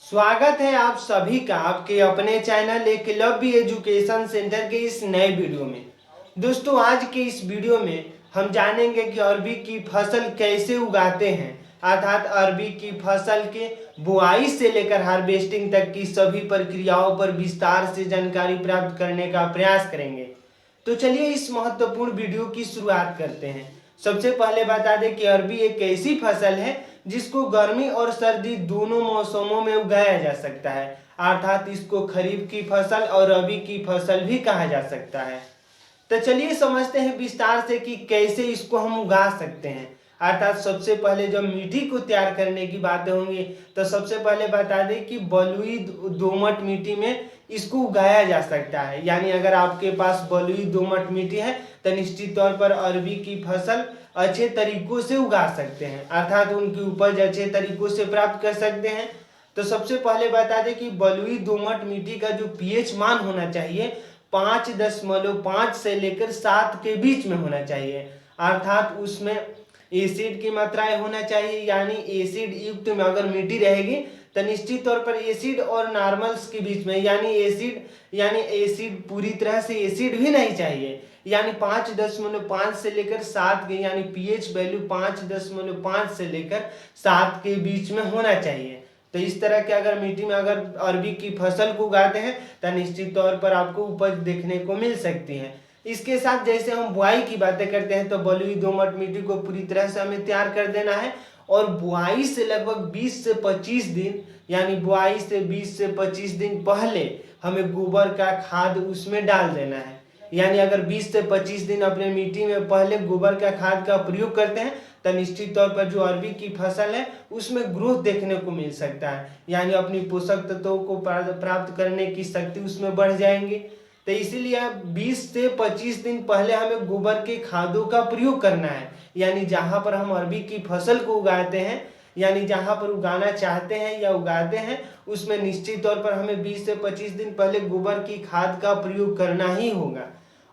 स्वागत है आप सभी का आपके अपने चैनल एकलव्य एजुकेशन सेंटर के इस नए वीडियो में। दोस्तों, आज के इस वीडियो में हम जानेंगे कि अरबी की फसल कैसे उगाते हैं, अर्थात अरबी की फसल के बुआई से लेकर हार्वेस्टिंग तक की सभी प्रक्रियाओं पर विस्तार से जानकारी प्राप्त करने का प्रयास करेंगे। तो चलिए इस महत्वपूर्ण वीडियो की शुरुआत करते हैं। सबसे पहले बता दें कि अरबी एक ऐसी फसल है जिसको गर्मी और सर्दी दोनों मौसमों में उगाया जा सकता है, अर्थात इसको खरीफ की फसल और रबी की फसल भी कहा जा सकता है। तो चलिए समझते हैं विस्तार से कि कैसे इसको हम उगा सकते हैं। अर्थात सबसे पहले जब मिट्टी को तैयार करने की बातें होंगी तो सबसे पहले बता दें कि बलुई दोमट मिट्टी में इसको उगाया जा सकता है। यानी अगर आपके पास बलुई दोमट मिट्टी है तो निश्चित तौर पर अरबी की फसल अच्छे तरीकों से उगा सकते हैं, अर्थात उनकी उपज अच्छे तरीकों से प्राप्त कर सकते हैं। तो सबसे पहले बता दें कि बलुई दोमट मिट्टी का जो पीएच मान होना चाहिए 5.5 से लेकर 7 के बीच में होना चाहिए, अर्थात उसमें एसिड की मात्राएं होना चाहिए। यानी एसिड युक्त में अगर मिट्टी रहेगी तो निश्चित तौर पर एसिड और नॉर्मल्स के बीच में, यानी एसिड पूरी तरह से एसिड भी नहीं चाहिए, यानी 5.5 से लेकर 7 के, यानी पीएच वैल्यू 5.5 से लेकर 7 के बीच में होना चाहिए। तो इस तरह के अगर मिट्टी में अगर अरबी की फसल को उगाते हैं तो निश्चित तौर पर आपको उपज देखने को मिल सकती है। इसके साथ जैसे हम बुआई की बातें करते हैं तो बलुई दोमट मिट्टी को पूरी तरह से हमें तैयार कर देना है और बुआई से लगभग 20 से 25 दिन, यानी बुआई से 20 से 25 दिन पहले हमें गोबर का खाद उसमें डाल देना है। यानी अगर 20 से 25 दिन अपने मिट्टी में पहले गोबर का खाद का प्रयोग करते हैं तो निश्चित तौर पर जो अरबी की फसल है उसमें ग्रोथ देखने को मिल सकता है, यानी अपनी पोषक तत्वों को प्राप्त करने की शक्ति उसमें बढ़ जाएंगी। तो इसीलिए 20 से 25 दिन पहले हमें गोबर के खादों का प्रयोग करना है। यानी जहाँ पर हम अरबी की फसल को उगाते हैं, यानी जहाँ पर उगाना चाहते हैं या उगाते हैं उसमें निश्चित तौर पर हमें 20 से 25 दिन पहले गोबर की खाद का प्रयोग करना ही होगा।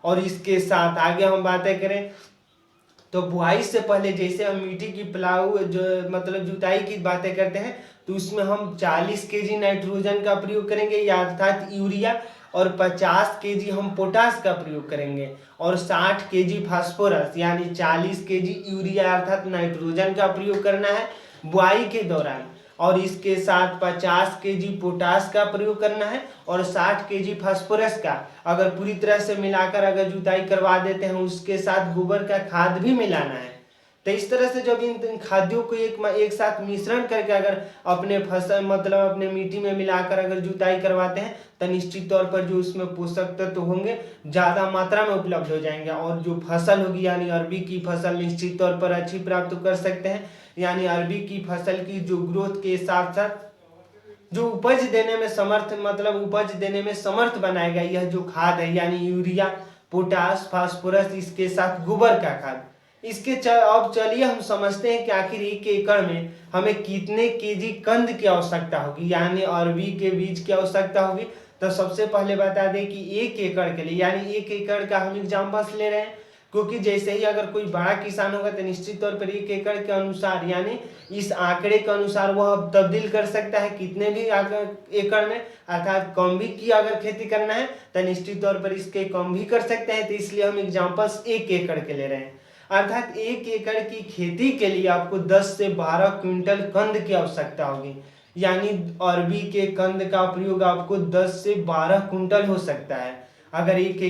और इसके साथ आगे हम बातें करें तो बुआई से पहले जैसे हम मिट्टी की प्लाऊ जो मतलब जुताई की बातें करते हैं तो उसमें हम 40 केजी नाइट्रोजन का प्रयोग करेंगे, या अर्थात यूरिया, और 50 केजी हम पोटास का प्रयोग करेंगे और 60 केजी फास्फोरस, यानी 40 केजी यूरिया अर्थात नाइट्रोजन का प्रयोग करना है बुआई के दौरान। और इसके साथ 50 केजी पोटास का प्रयोग करना है और 60 केजी फास्फोरस का, अगर पूरी तरह से मिलाकर अगर जुताई करवा देते हैं उसके साथ गोबर का खाद भी मिलाना है। तो इस तरह से जब इन खाद्यों को एक साथ मिश्रण करके अगर अपने फसल मतलब अपने मिट्टी में मिलाकर अगर जुताई करवाते हैं तो निश्चित तौर पर जो उसमें पोषक तत्व होंगे ज़्यादा मात्रा में उपलब्ध हो जाएंगे और जो फसल होगी यानी अरबी की फसल निश्चित तौर पर अच्छी प्राप्त कर सकते हैं। यानी अरबी की फसल की जो ग्रोथ के साथ साथ जो उपज देने में समर्थ बनाएगा यह जो खाद है, यानी यूरिया, पोटास, फास्फोरस, इसके साथ गोबर का खाद। अब चलिए हम समझते हैं कि आखिर 1 एकड़ में हमें कितने केजी कंद की आवश्यकता होगी, यानी अरबी के बीज की आवश्यकता होगी। तो सबसे पहले बता दें कि 1 एकड़ के लिए, यानी 1 एकड़ का हम एग्जाम्पल ले रहे हैं क्योंकि जैसे ही अगर कोई बड़ा किसान होगा तो निश्चित तौर पर 1 एकड़ के अनुसार, यानी इस आंकड़े के अनुसार वह तब्दील कर सकता है कितने भी एकड़ में, अर्थात कम भी की अगर खेती करना है तो निश्चित तौर पर इसके कम भी कर सकते हैं। तो इसलिए हम एग्जाम्पल्स 1 एकड़ के ले रहे हैं। अर्थात 1 एकड़ की खेती के लिए आपको 10 से 12 क्विंटल कंद की आवश्यकता होगी, यानी अरबी के कंद का प्रयोग आपको 10 से 12 क्विंटल हो सकता है अगर 1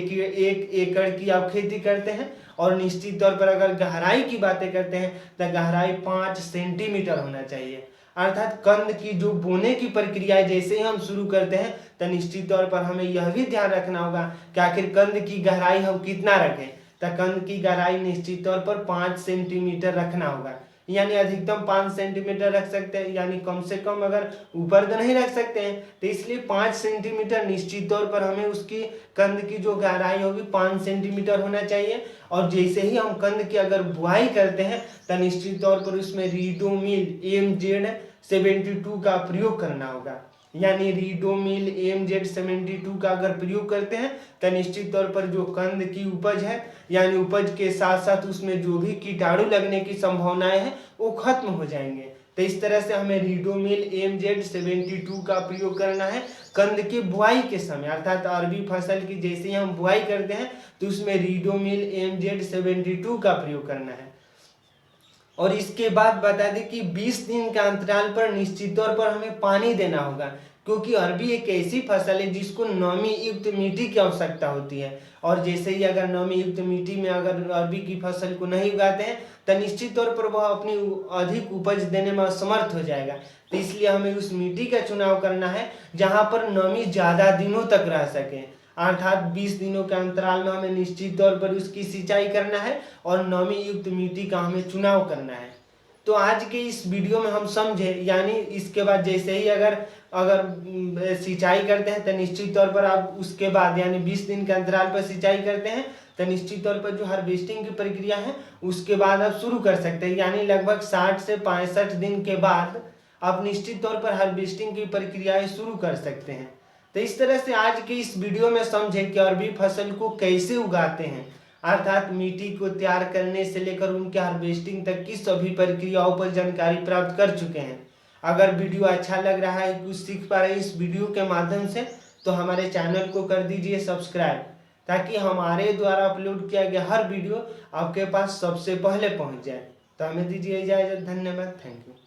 एकड़ की आप खेती करते हैं। और निश्चित तौर पर अगर गहराई की बातें करते हैं तो गहराई 5 सेंटीमीटर होना चाहिए। अर्थात कंद की जो बोने की प्रक्रिया है जैसे ही हम शुरू करते हैं तो निश्चित तौर पर हमें यह भी ध्यान रखना होगा कि आखिर कंद की गहराई हम कितना रखें। तो कंद की गहराई निश्चित तौर पर 5 सेंटीमीटर रखना होगा, यानी अधिकतम 5 सेंटीमीटर रख सकते हैं, यानी कम से कम अगर ऊपर तो नहीं रख सकते हैं। तो इसलिए 5 सेंटीमीटर निश्चित तौर पर हमें उसकी कंद की जो गहराई होगी 5 सेंटीमीटर होना चाहिए। और जैसे ही हम कंद की अगर बुआई करते हैं तो निश्चित तौर पर उसमें रीडोमिल MZ72 का प्रयोग करना होगा, यानी रीडोमिल MZ72 का अगर प्रयोग करते हैं तो निश्चित तौर पर जो कंद की उपज है, यानी उपज के साथ साथ उसमें जो भी कीटाणु लगने की संभावनाएं हैं वो खत्म हो जाएंगे। तो इस तरह से हमें रीडोमिल MZ72 का प्रयोग करना है कंद की बुआई के समय, अर्थात अरबी फसल की जैसे ही हम बुआई करते हैं तो उसमें रीडोमिल MZ72 का प्रयोग करना है। और इसके बाद बता दें कि 20 दिन के अंतराल पर निश्चित तौर पर हमें पानी देना होगा, क्योंकि अरबी एक ऐसी फसल है जिसको नमी युक्त मिट्टी की आवश्यकता होती है। और जैसे ही अगर नमी युक्त मिट्टी में अगर अरबी की फसल को नहीं उगाते हैं तो निश्चित तौर पर वह अपनी अधिक उपज देने में असमर्थ हो जाएगा। तो इसलिए हमें उस मिट्टी का चुनाव करना है जहाँ पर नमी ज़्यादा दिनों तक रह सके, अर्थात 20 दिनों के अंतराल में हमें निश्चित तौर पर उसकी सिंचाई करना है और नमी युक्त मिट्टी का हमें चुनाव करना है। तो आज के इस वीडियो में हम समझे, यानी इसके बाद जैसे ही अगर सिंचाई करते हैं तो निश्चित तौर पर आप उसके बाद यानी 20 दिन के अंतराल पर सिंचाई करते हैं तो निश्चित तौर पर जो हार्वेस्टिंग की प्रक्रिया है उसके बाद आप शुरू कर सकते हैं, यानी लगभग 60 से 65 दिन के बाद आप निश्चित तौर पर हार्वेस्टिंग की प्रक्रियाएं शुरू कर सकते हैं। तो इस तरह से आज के इस वीडियो में समझे कि अरबी फसल को कैसे उगाते हैं, अर्थात मिट्टी को तैयार करने से लेकर उनके हार्वेस्टिंग तक की सभी प्रक्रियाओं पर जानकारी प्राप्त कर चुके हैं। अगर वीडियो अच्छा लग रहा है, कुछ सीख पा रहे हैं इस वीडियो के माध्यम से, तो हमारे चैनल को कर दीजिए सब्सक्राइब, ताकि हमारे द्वारा अपलोड किया गया हर वीडियो आपके पास सबसे पहले पहुंच जाए। तो हमें दीजिए इजाज़त। धन्यवाद। Thank you.